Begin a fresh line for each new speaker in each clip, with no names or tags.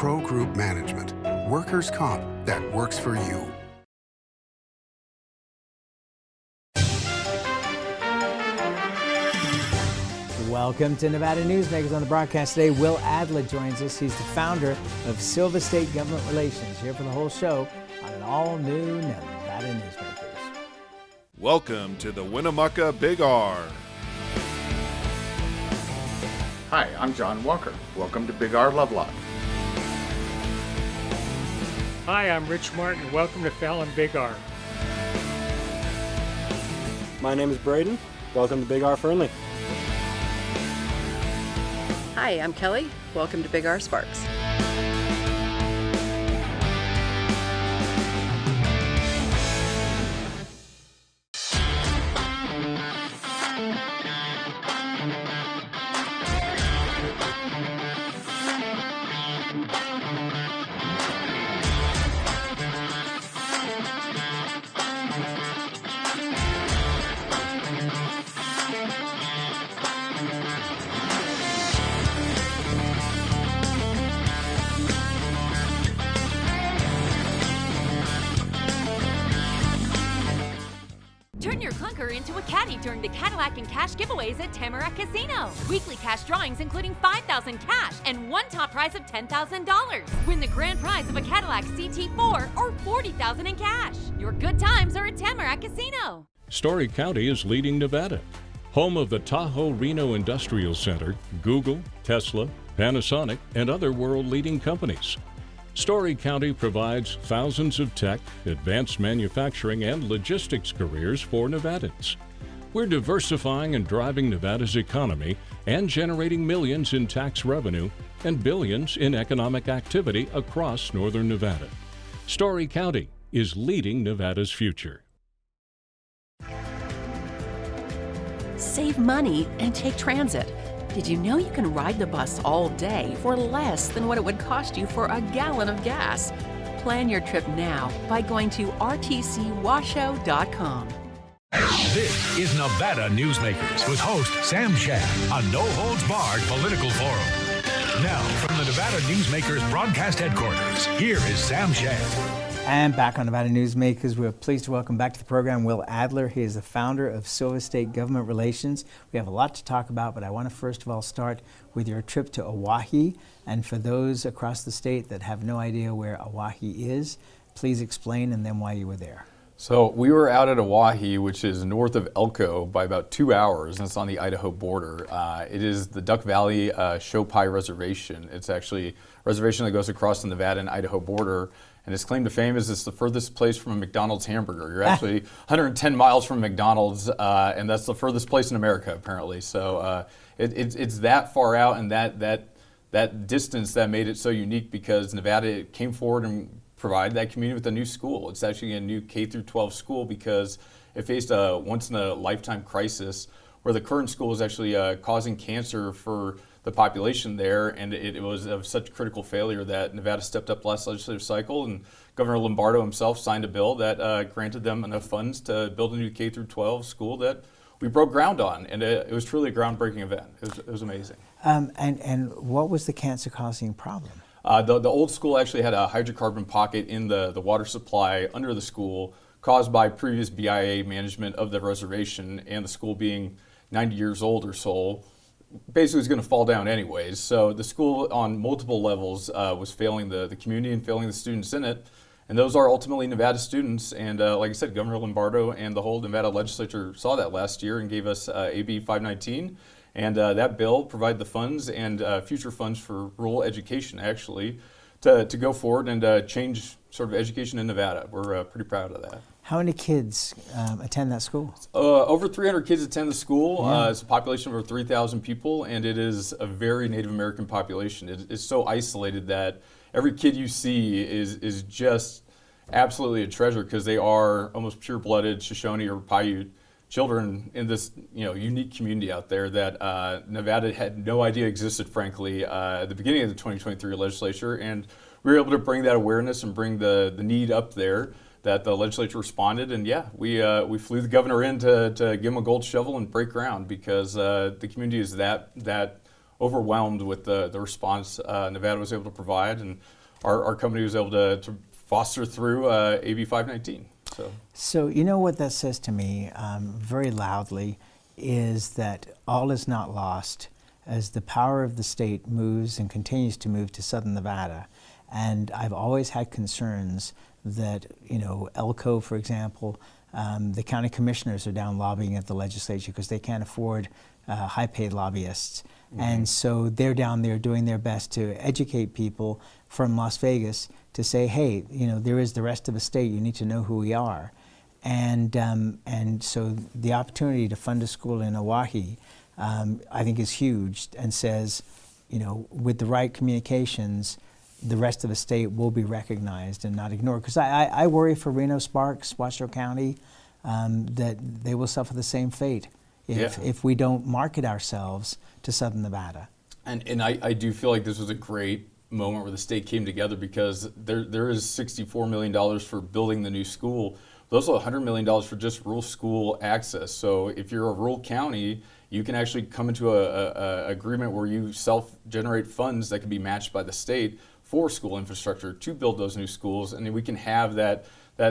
Pro Group Management. Workers' comp that works for you.
Welcome to Nevada Newsmakers. On the broadcast today, Will Adler joins us. He's the founder of Silver State Government Relations, here for the whole show on an all-new Nevada Newsmakers.
Welcome to the Winnemucca Big R.
Hi, I'm John Walker. Welcome to Big R Lovelock.
Hi, I'm Rich Martin. Welcome to Fallon Big R.
My name is Braden. Welcome to Big R Fernley.
Hi, I'm Kelly. Welcome to Big R Sparks.
Turn your clunker into a caddy during the Cadillac and Cash giveaways at Tamarack Casino. Weekly cash drawings including $5,000 cash and one top prize of $10,000. Win the grand prize of a Cadillac CT4 or $40,000 in cash. Your good times are at Tamarack Casino.
Story County is leading Nevada. Home of the Tahoe Reno Industrial Center, Google, Tesla, Panasonic, and other world-leading companies. Story County provides thousands of tech, advanced manufacturing, and logistics careers for Nevadans. We're diversifying and driving Nevada's economy and generating millions in tax revenue and billions in economic activity across northern Nevada. Story County is leading Nevada's future.
Save money and take transit. Did you know you can ride the bus all day for less than what it would cost you for a gallon of gas? Plan your trip now by going to rtcwashoe.com.
This is Nevada Newsmakers with host Sam Shad on No Holds Barred Political Forum. Now, from the Nevada Newsmakers broadcast headquarters, here is Sam Shad.
And back on Nevada Newsmakers, we're pleased to welcome back to the program Will Adler. He is the founder of Silver State Government Relations. We have a lot to talk about, but I want to first of all start with your trip to Oahe. And for those across the state that have no idea where Oahe is, please explain and then why you were there.
So we were out at Oahe, which is north of Elko by about 2 hours, and it's on the Idaho border. It is the Duck Valley Shopai Reservation. It's actually a reservation that goes across the Nevada and Idaho border. And its claim to fame is it's the furthest place from a McDonald's hamburger. You're actually 110 miles from McDonald's, and that's the furthest place in America, apparently. So it's that far out, and that distance that made it so unique because Nevada came forward and provided that community with a new school. It's actually a new K-12 school because it faced a once-in-a-lifetime crisis where the current school was actually causing cancer for the population there, and it was of such critical failure that Nevada stepped up last legislative cycle, and Governor Lombardo himself signed a bill that granted them enough funds to build a new K-12 school that we broke ground on, and it was truly a groundbreaking event. It was amazing.
And what was the cancer-causing problem?
The old school actually had a hydrocarbon pocket in the water supply under the school caused by previous BIA management of the reservation, and the school being 90 years old or so, basically was going to fall down anyways. So the school on multiple levels was failing the community and failing the students in it. And those are ultimately Nevada students. And like I said, Governor Lombardo and the whole Nevada legislature saw that last year and gave us AB 519. And that bill provided the funds and future funds for rural education, actually, to go forward and change sort of education in Nevada. We're pretty proud of that.
How many kids attend that school?
Over 300 kids attend the school.
Yeah.
It's a population of over 3,000 people, and it is a very Native American population. It's so isolated that every kid you see is just absolutely a treasure because they are almost pure-blooded Shoshone or Paiute children in this unique community out there that Nevada had no idea existed, frankly, at the beginning of the 2023 legislature. And we were able to bring that awareness and bring the need up there that the legislature responded. And yeah, we flew the governor in to give him a gold shovel and break ground because the community is that overwhelmed with the response Nevada was able to provide, and our company was able to foster through AB 519.
So you know what that says to me very loudly is that all is not lost as the power of the state moves and continues to move to southern Nevada. And I've always had concerns that, Elko, for example, the county commissioners are down lobbying at the legislature because they can't afford high-paid lobbyists. And so they're down there doing their best to educate people from Las Vegas to say, hey, there is the rest of the state, you need to know who we are. And so the opportunity to fund a school in Oahe, I think is huge, and says, with the right communications, the rest of the state will be recognized and not ignored. Because I worry for Reno Sparks, Washoe County, that they will suffer the same fate if we don't market ourselves to southern Nevada. And
I do feel like this was a great moment where the state came together, because there is $64 million for building the new school. There's also $100 million for just rural school access. So if you're a rural county, you can actually come into a agreement where you self-generate funds that can be matched by the state for school infrastructure to build those new schools, and then we can have that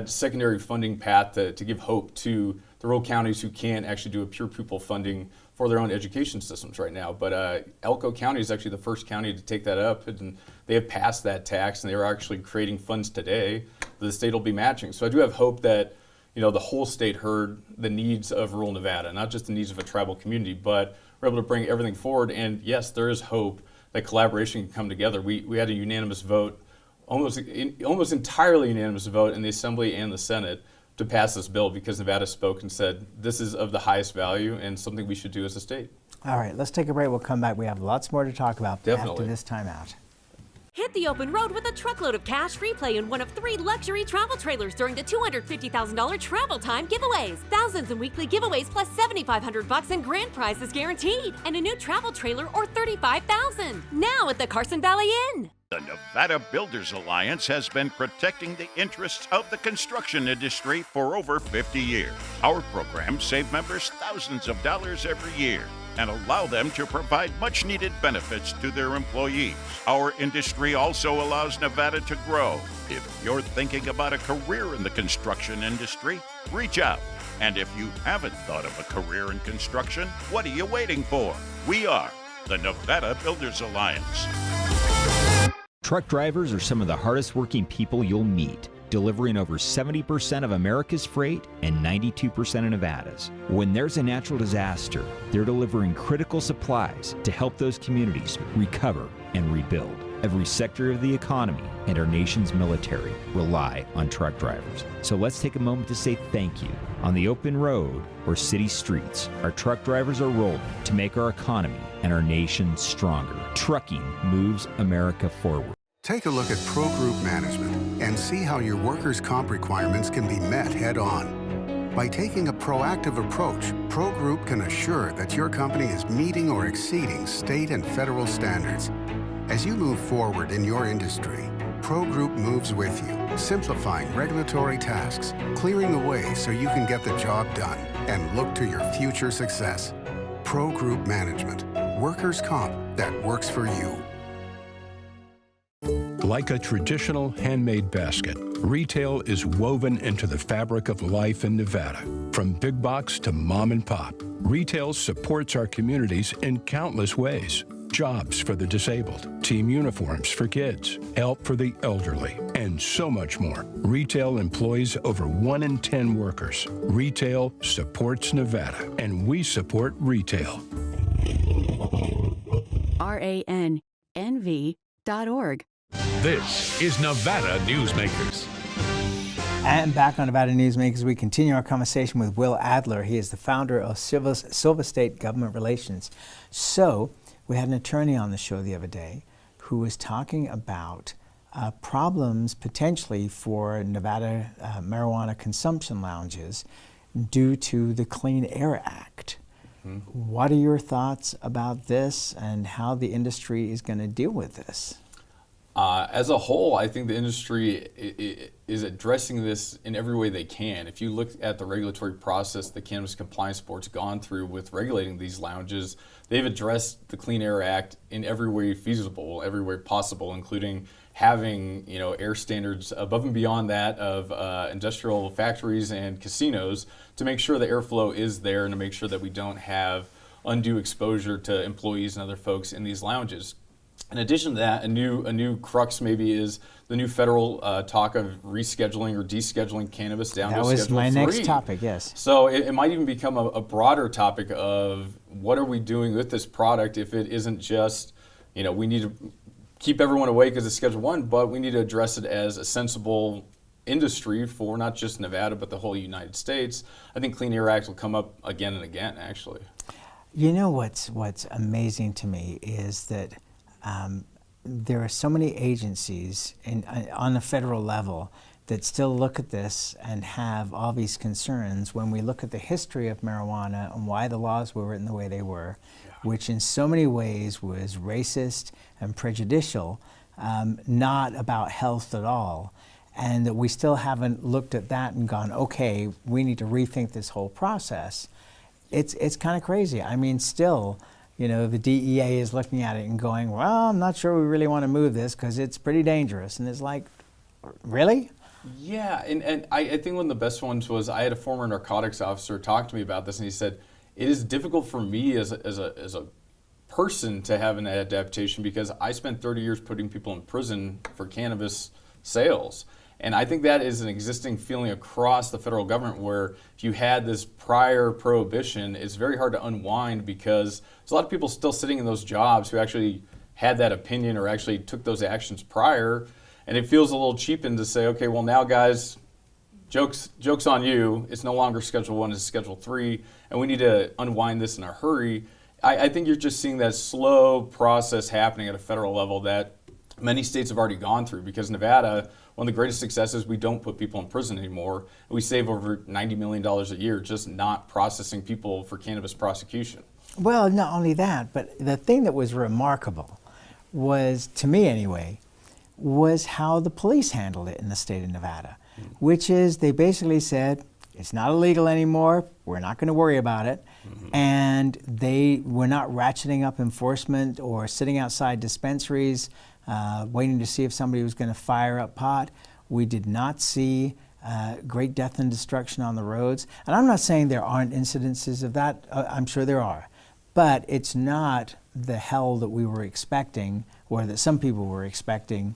secondary funding path to give hope to the rural counties who can't actually do a pure pupil funding for their own education systems right now. But Elko County is actually the first county to take that up, and they have passed that tax, and they are actually creating funds today that the state will be matching. So I do have hope that the whole state heard the needs of rural Nevada, not just the needs of a tribal community, but we're able to bring everything forward. And yes, there is hope that collaboration can come together. We had a unanimous vote, almost entirely unanimous vote in the Assembly and the Senate to pass this bill, because Nevada spoke and said this is of the highest value and something we should do as a state.
All right, let's take a break. We'll come back. We have lots more to talk about after this time out.
Hit the open road with a truckload of cash free play in one of 3 luxury travel trailers during the $250,000 travel time giveaways. Thousands in weekly giveaways plus $7,500 in grand prizes guaranteed. And a new travel trailer or $35,000. Now at the Carson Valley Inn.
The Nevada Builders Alliance has been protecting the interests of the construction industry for over 50 years. Our programs save members thousands of dollars every year and allow them to provide much-needed benefits to their employees. Our industry also allows Nevada to grow. If you're thinking about a career in the construction industry, reach out. And if you haven't thought of a career in construction, what are you waiting for? We are the Nevada Builders Alliance.
Truck drivers are some of the hardest working people you'll meet, delivering over 70% of America's freight and 92% of Nevada's. When there's a natural disaster, they're delivering critical supplies to help those communities recover and rebuild. Every sector of the economy and our nation's military rely on truck drivers. So let's take a moment to say thank you. On the open road or city streets, our truck drivers are rolling to make our economy and our nation stronger. Trucking moves America forward.
Take a look at Pro Group Management and see how your workers' comp requirements can be met head-on. By taking a proactive approach, Pro Group can assure that your company is meeting or exceeding state and federal standards. As you move forward in your industry, Pro Group moves with you, simplifying regulatory tasks, clearing the way so you can get the job done and look to your future success. Pro Group Management, workers' comp that works for you.
Like a traditional handmade basket, retail is woven into the fabric of life in Nevada. From big box to mom and pop, retail supports our communities in countless ways. Jobs for the disabled, team uniforms for kids, help for the elderly, and so much more. Retail employs over 1 in 10 workers. Retail supports Nevada, and we support retail.
RANNV.org.
This is Nevada Newsmakers.
And back on Nevada Newsmakers, we continue our conversation with Will Adler. He is the founder of Silver State Government Relations. So, we had an attorney on the show the other day who was talking about problems potentially for Nevada marijuana consumption lounges due to the Clean Air Act. What are your thoughts about this and how the industry is going to deal with this?
As a whole, I think the industry is addressing this in every way they can. If you look at the regulatory process the Cannabis Compliance Board's gone through with regulating these lounges, they've addressed the Clean Air Act in every way feasible, every way possible, including having air standards above and beyond that of industrial factories and casinos to make sure the airflow is there and to make sure that we don't have undue exposure to employees and other folks in these lounges. In addition to that, a new crux maybe is the new federal talk of rescheduling or descheduling cannabis down to Schedule 3. That was my
next topic, yes.
So it might even become a broader topic of what are we doing with this product if it isn't just, we need to keep everyone away because it's Schedule 1, but we need to address it as a sensible industry for not just Nevada, but the whole United States. I think Clean Air Act will come up again and again, actually.
You know what's amazing to me is that there are so many agencies on the federal level that still look at this and have all these concerns when we look at the history of marijuana and why the laws were written the way they were, which in so many ways was racist and prejudicial, not about health at all. And that we still haven't looked at that and gone, okay, we need to rethink this whole process. It's kind of crazy. I mean, still, the DEA is looking at it and going, well, I'm not sure we really want to move this because it's pretty dangerous. And it's like, really?
Yeah, and I think one of the best ones was I had a former narcotics officer talk to me about this, and he said, it is difficult for me as a person to have an adaptation because I spent 30 years putting people in prison for cannabis sales. And I think that is an existing feeling across the federal government where if you had this prior prohibition, it's very hard to unwind because there's a lot of people still sitting in those jobs who actually had that opinion or actually took those actions prior. And it feels a little cheapened to say, okay, well now guys, joke's on you. It's no longer Schedule 1, it's Schedule 3, and we need to unwind this in a hurry. I think you're just seeing that slow process happening at a federal level that many states have already gone through because Nevada, one of the greatest successes, we don't put people in prison anymore. We save over $90 million a year just not processing people for cannabis prosecution.
Well, not only that, but the thing that was remarkable was, to me anyway, was how the police handled it in the state of Nevada, which is they basically said, it's not illegal anymore, we're not going to worry about it, and they were not ratcheting up enforcement or sitting outside dispensaries waiting to see if somebody was going to fire up pot. We did not see great death and destruction on the roads. And I'm not saying there aren't incidences of that. I'm sure there are. But it's not the hell that we were expecting or that some people were expecting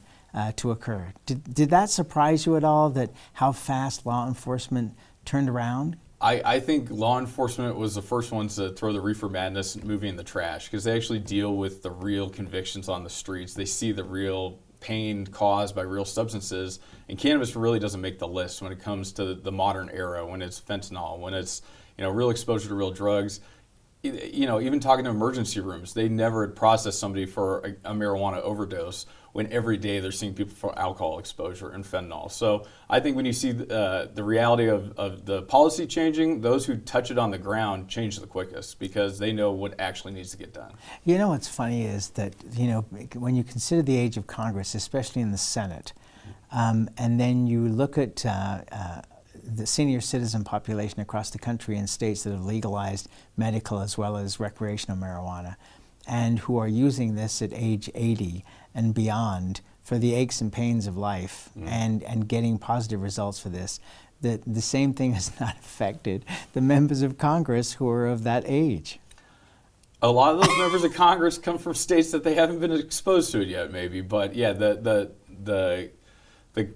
to occur. Did that surprise you at all, that how fast law enforcement turned around?
I think law enforcement was the first ones to throw the reefer madness movie in the trash because they actually deal with the real convictions on the streets. They see the real pain caused by real substances, and cannabis really doesn't make the list when it comes to the modern era, when it's fentanyl, when it's real exposure to real drugs. Even talking to emergency rooms, they never had processed somebody for a marijuana overdose when every day they're seeing people for alcohol exposure and fentanyl. So I think when you see the reality of the policy changing, those who touch it on the ground change the quickest because they know what actually needs to get done.
What's funny is that, when you consider the age of Congress, especially in the Senate, and then you look at the senior citizen population across the country in states that have legalized medical as well as recreational marijuana and who are using this at age 80 and beyond for the aches and pains of life and getting positive results for this, that the same thing has not affected the members of Congress who are of that age.
A lot of those members of Congress come from states that they haven't been exposed to it yet, maybe. But yeah, the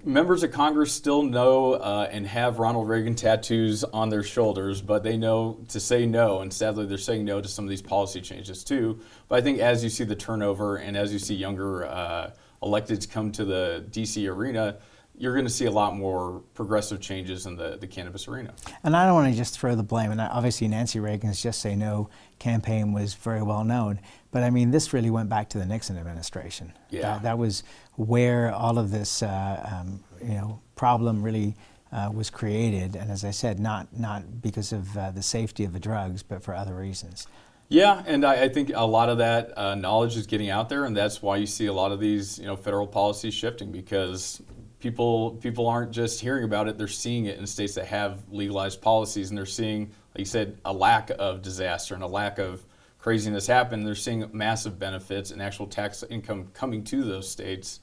members of Congress still know and have Ronald Reagan tattoos on their shoulders, but they know to say no, and sadly they're saying no to some of these policy changes too. But I think as you see the turnover and as you see younger electeds come to the DC arena, you're going to see a lot more progressive changes in the cannabis arena.
And I don't want to just throw the blame, and obviously Nancy Reagan's Just Say No campaign was very well known, but I mean, this really went back to the Nixon administration.
Yeah.
That was where all of this problem really was created, and as I said, not because of the safety of the drugs, but for other reasons.
Yeah, and I think a lot of that knowledge is getting out there, and that's why you see a lot of these federal policies shifting, because people aren't just hearing about it, they're seeing it in states that have legalized policies, and they're seeing, like you said, a lack of disaster and a lack of craziness happen. They're seeing massive benefits and actual tax income coming to those states.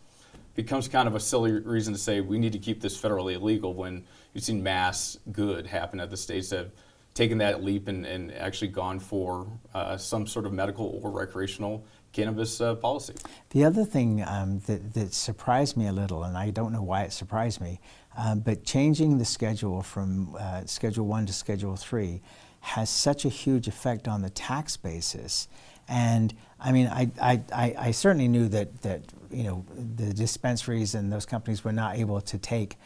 Becomes kind of a silly reason to say we need to keep this federally illegal when you've seen mass good happen at the states that have taken that leap and actually gone for some sort of medical or recreational cannabis policy.
The other thing that surprised me a little, and I don't know why it surprised me, but changing the schedule from Schedule 1 to Schedule 3 has such a huge effect on the tax basis. And I mean, I certainly knew that the dispensaries and those companies were not able to take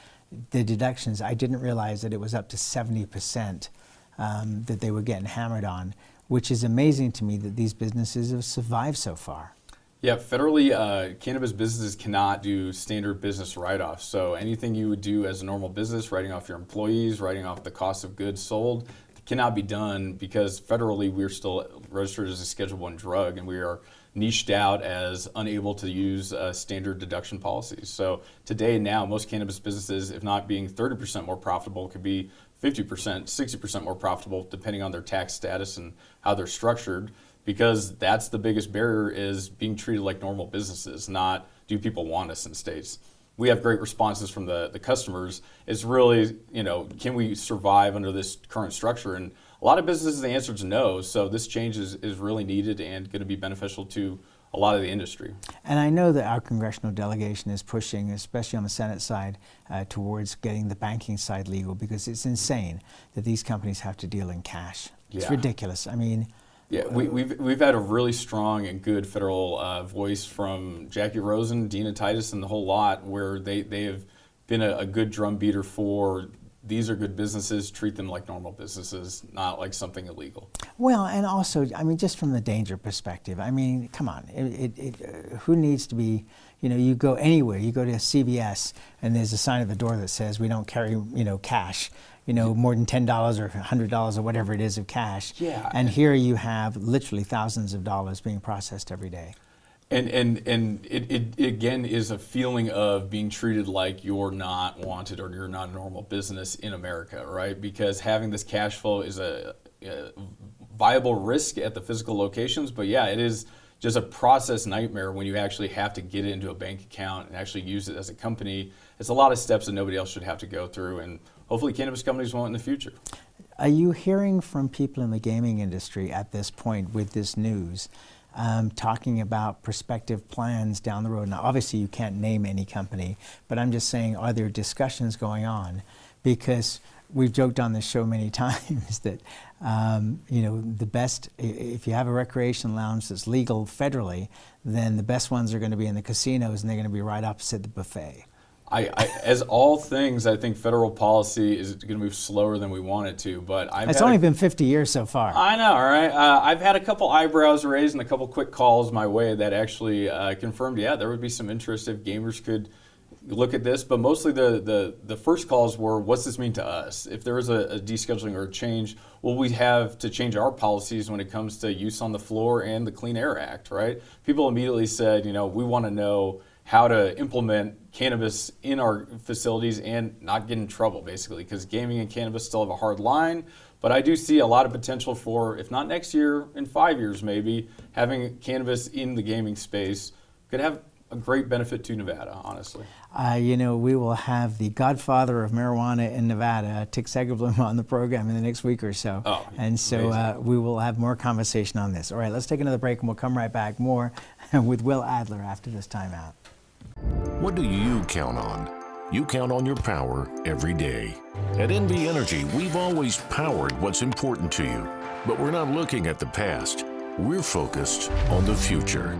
the deductions. I didn't realize that it was up to 70% that they were getting hammered on, which is amazing to me that these businesses have survived so far.
Yeah, federally, cannabis businesses cannot do standard business write-offs. So anything you would do as a normal business, writing off your employees, writing off the cost of goods sold, cannot be done because federally we're still registered as a Schedule I drug, and we are niched out as unable to use standard deduction policies. So today, now, most cannabis businesses, if not being 30% more profitable, could be 50%, 60% more profitable, depending on their tax status and how they're structured, because that's the biggest barrier, is being treated like normal businesses, not do people want us in states. We have great responses from the customers. It's really, can we survive under this current structure? And a lot of businesses, the answer is no. So this change is really needed and going to be beneficial to a lot of the industry.
And I know that our congressional delegation is pushing, especially on the Senate side, towards getting the banking side legal, because it's insane that these companies have to deal in cash. It's ridiculous. I mean,
yeah, we've had a really strong and good federal voice from Jackie Rosen, Dina Titus, and the whole lot, where they have been a good drum beater for these are good businesses, treat them like normal businesses, not like something illegal.
Well, and also, I mean, just from the danger perspective, I mean, come on, who needs to be, you go anywhere, you go to a CVS and there's a sign at the door that says we don't carry, cash. More than $10 or $100 or whatever it is of cash.
Yeah.
And here you have literally thousands of dollars being processed every day.
And it again is a feeling of being treated like you're not wanted or you're not a normal business in America, right? Because having this cash flow is a viable risk at the physical locations, but yeah, it is just a process nightmare when you actually have to get it into a bank account and actually use it as a company. It's a lot of steps that nobody else should have to go through, and hopefully cannabis companies won't in the future.
Are you hearing from people in the gaming industry at this point with this news, talking about prospective plans down the road? Now, obviously you can't name any company, but I'm just saying, are there discussions going on? Because we've joked on this show many times that, the best, if you have a recreation lounge that's legal federally, then the best ones are going to be in the casinos, and they're going to be right opposite the buffet.
As all things, I think federal policy is going to move slower than we want it to. But
it's only been 50 years so far.
I know, right? I've had a couple eyebrows raised and a couple quick calls my way that actually confirmed, there would be some interest if gamers could look at this. But mostly the first calls were, what's this mean to us? If there is a descheduling or a change, will we have to change our policies when it comes to use on the floor and the Clean Air Act, right? People immediately said, we want to know how to implement cannabis in our facilities and not get in trouble, basically, because gaming and cannabis still have a hard line. But I do see a lot of potential for, if not next year, in 5 years maybe, having cannabis in the gaming space could have a great benefit to Nevada, honestly.
We will have the godfather of marijuana in Nevada, Tick Segerblum, on the program in the next week or so.
Oh,
and so we will have more conversation on this. All right, let's take another break and we'll come right back more with Will Adler after this timeout.
What do you count on? You count on your power every day. At NV Energy, we've always powered what's important to you, but we're not looking at the past. We're focused on the future.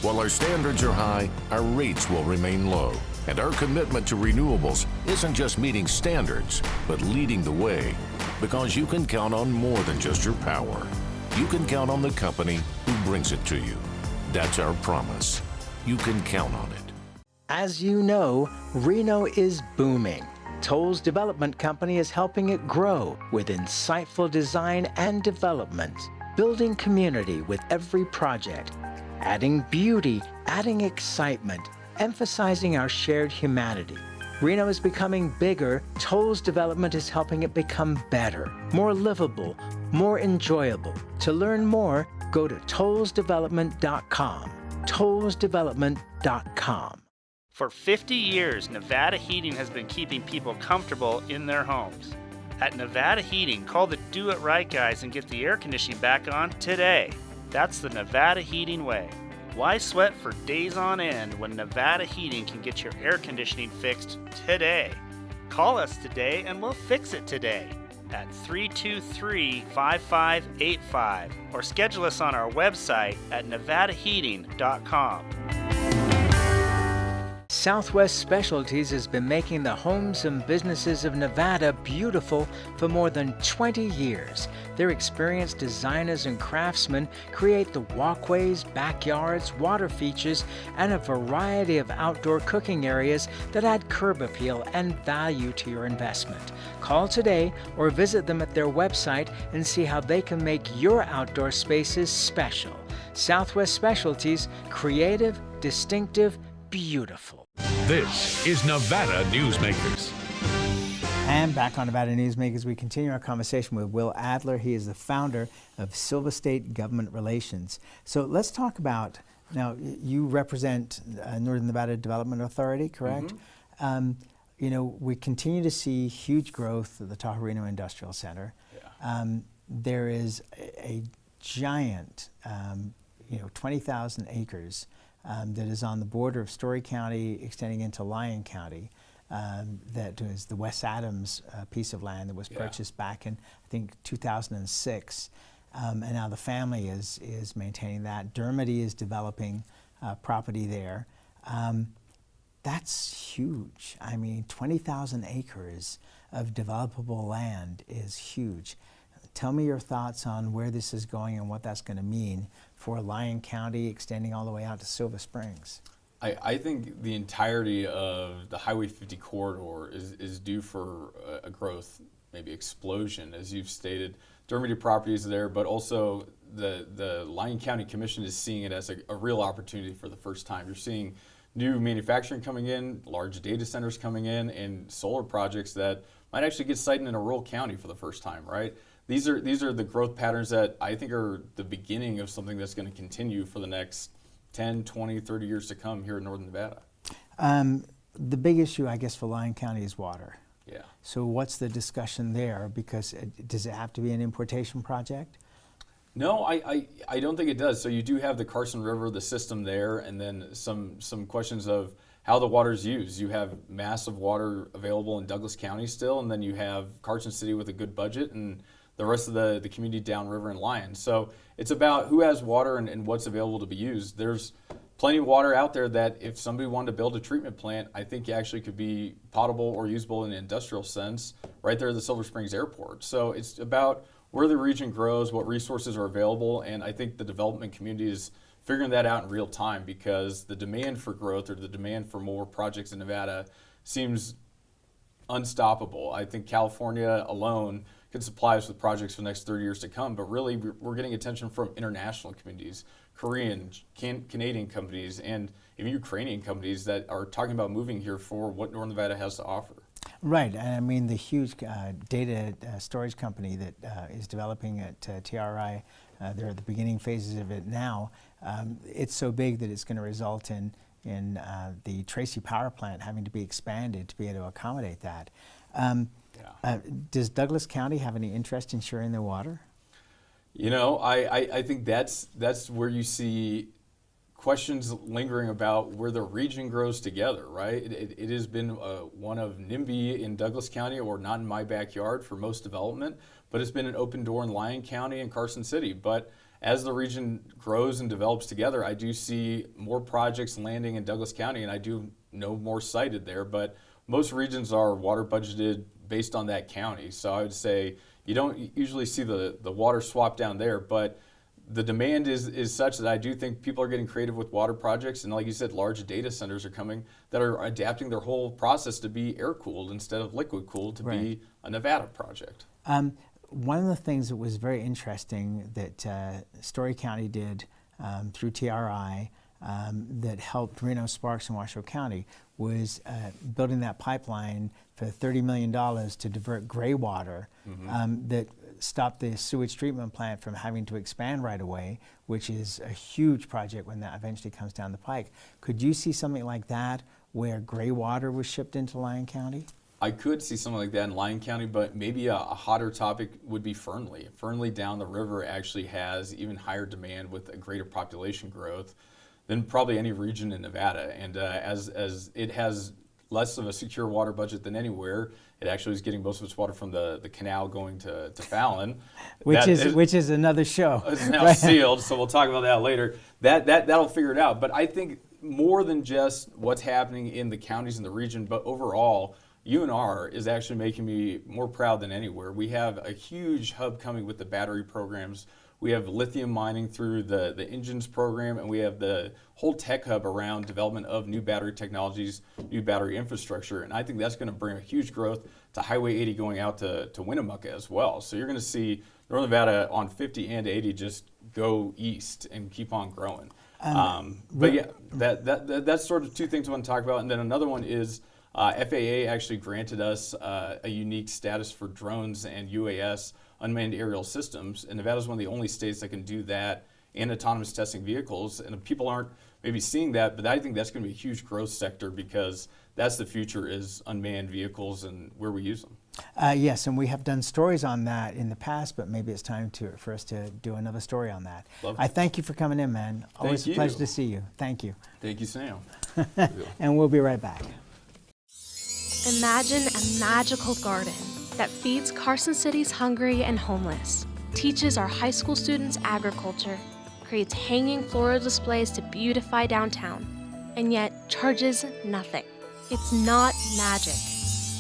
While our standards are high, our rates will remain low. And our commitment to renewables isn't just meeting standards, but leading the way. Because you can count on more than just your power. You can count on the company who brings it to you. That's our promise. You can count on it.
As you know, Reno is booming. Toll's development company is helping it grow with insightful design and development. building community with every project, adding beauty, adding excitement, emphasizing our shared humanity. Reno is becoming bigger. Toll's development is helping it become better, more livable, more enjoyable. To learn more, go to tollsdevelopment.com. tollsdevelopment.com.
For 50 years, Nevada Heating has been keeping people comfortable in their homes. At Nevada Heating, call the Do It Right guys and get the air conditioning back on today. That's the Nevada Heating way. Why sweat for days on end when Nevada Heating can get your air conditioning fixed today? Call us today and we'll fix it today at 323-5585 or schedule us on our website at nevadaheating.com.
Southwest Specialties has been making the homes and businesses of Nevada beautiful for more than 20 years. Their experienced designers and craftsmen create the walkways, backyards, water features, and a variety of outdoor cooking areas that add curb appeal and value to your investment. Call today or visit them at their website and see how they can make your outdoor spaces special. Southwest Specialties, creative, distinctive, beautiful.
This is Nevada Newsmakers.
And back on Nevada Newsmakers, we continue our conversation with Will Adler. He is the founder of Silver State Government Relations. So let's talk about, now you represent Northern Nevada Development Authority, correct?
Mm-hmm.
You know, we continue to see huge growth of the Tahoe Reno Industrial Center.
Yeah.
There is a giant, 20,000 acres that is on the border of Story County extending into Lyon County. That was the West Adams piece of land that was purchased back in, I think, 2006. And now the family is maintaining that. Dermody is developing property there. That's huge. I mean, 20,000 acres of developable land is huge. Tell me your thoughts on where this is going and what that's going to mean for Lyon County extending all the way out to Silver Springs.
I think the entirety of the Highway 50 corridor is due for a growth, maybe explosion, as you've stated. Dermody properties there, but also the Lyon County Commission is seeing it as a real opportunity for the first time. You're seeing new manufacturing coming in, large data centers coming in, and solar projects that might actually get sited in a rural county for the first time, right? These are the growth patterns that I think are the beginning of something that's going to continue for the next 10, 20, 30 years to come here in Northern Nevada.
The big issue, I guess, for Lyon County is water.
Yeah.
So what's the discussion there? Because does it have to be an importation project?
No, I don't think it does. So you do have the Carson River, the system there, and then some questions of how the water is used. You have massive water available in Douglas County still, and then you have Carson City with a good budget, and the rest of the community downriver and Lyon. So it's about who has water and what's available to be used. There's plenty of water out there that if somebody wanted to build a treatment plant, I think actually could be potable or usable in an industrial sense right there at the Silver Springs Airport. So it's about where the region grows, what resources are available, and I think the development community is figuring that out in real time because the demand for growth or the demand for more projects in Nevada seems unstoppable. I think California alone can supply us with projects for the next 30 years to come, but really we're getting attention from international communities, Korean, Canadian companies, and even Ukrainian companies that are talking about moving here for what Northern Nevada has to offer.
Right, and I mean the huge data storage company that is developing at TRI, they're at the beginning phases of it now. It's so big that it's going to result in the Tracy power plant having to be expanded to be able to accommodate that. Does Douglas County have any interest in sharing their water?
You know, I think that's where you see questions lingering about where the region grows together, right? It has been one of NIMBY in Douglas County or not in my backyard for most development, but it's been an open door in Lyon County and Carson City. But as the region grows and develops together, I do see more projects landing in Douglas County, and I do know more sited there, but most regions are water budgeted based on that county. So I would say you don't usually see the water swap down there, but the demand is such that I do think people are getting creative with water projects. And like you said, large data centers are coming that are adapting their whole process to be air-cooled instead of liquid-cooled to be a Nevada project.
one of the things that was very interesting that Story County did through TRI that helped Reno, Sparks, and Washoe County was building that pipeline for $30 million to divert gray water that stopped the sewage treatment plant from having to expand right away, which is a huge project when that eventually comes down the pike. Could you see something like that where gray water was shipped into Lyon County?
I could see something like that in Lyon County, but maybe a hotter topic would be Fernley. Fernley down the river actually has even higher demand with a greater population growth than probably any region in Nevada. And as it has less of a secure water budget than anywhere, it actually is getting most of its water from the canal going to Fallon.
Which is another show.
It's now sealed, so we'll talk about that later. That'll figure it out. But I think more than just what's happening in the counties and the region, but overall, UNR is actually making me more proud than anywhere. We have a huge hub coming with the battery programs. We have lithium mining through the engines program, and we have the whole tech hub around development of new battery technologies, new battery infrastructure, and I think that's going to bring a huge growth to Highway 80 going out to Winnemucca as well. So you're going to see Northern Nevada on 50 and 80 just go east and keep on growing. But yeah, that's sort of two things I want to talk about, and then another one is FAA actually granted us a unique status for drones and UAS, unmanned aerial systems, and Nevada is one of the only states that can do that and autonomous testing vehicles. And people aren't maybe seeing that, but I think that's going to be a huge growth sector because that's the future, is unmanned vehicles and where we use them.
Yes, and we have done stories on that in the past, but maybe it's time for us to do another story on that. I thank you for coming in, man. Always a pleasure to see you. Thank you.
Thank you, Sam.
And we'll be right back.
Imagine a magical garden that feeds Carson City's hungry and homeless, teaches our high school students agriculture, creates hanging floral displays to beautify downtown, and yet charges nothing. It's not magic.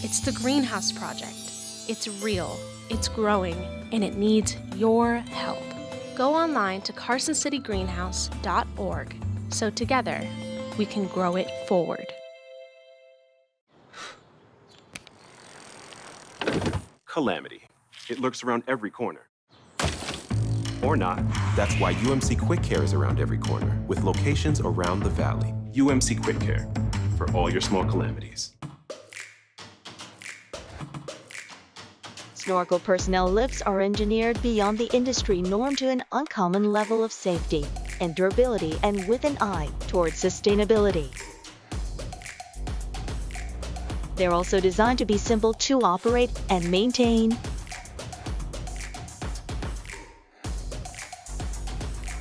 It's the Greenhouse Project. It's real, it's growing, and it needs your help. Go online to carsоncitygreenhouse.org so together we can grow it forward.
Calamity. It lurks around every corner. Or not. That's why UMC Quick Care is around every corner, with locations around the valley. UMC Quick Care, for all your small calamities.
Snorkel personnel lifts are engineered beyond the industry norm to an uncommon level of safety and durability, and with an eye towards sustainability. They're also designed to be simple to operate and maintain.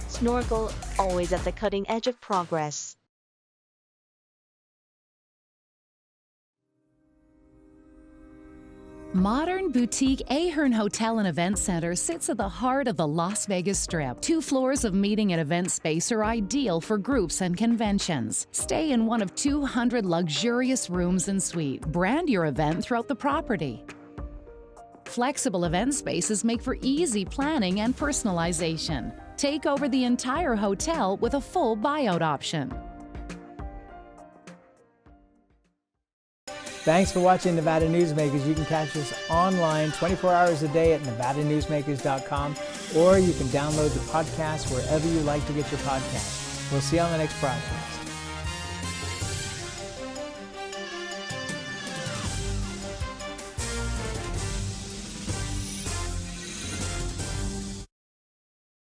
Snorkel, always at the cutting edge of progress.
Modern boutique Ahern Hotel and Event Center sits at the heart of the Las Vegas Strip. 2 floors of meeting and event space are ideal for groups and conventions. Stay in one of 200 luxurious rooms and suites. Brand your event throughout the property. Flexible event spaces make for easy planning and personalization. Take over the entire hotel with a full buyout option.
Thanks for watching Nevada Newsmakers. You can catch us online 24 hours a day at nevadanewsmakers.com, or you can download the podcast wherever you like to get your podcast. We'll see you on the next broadcast.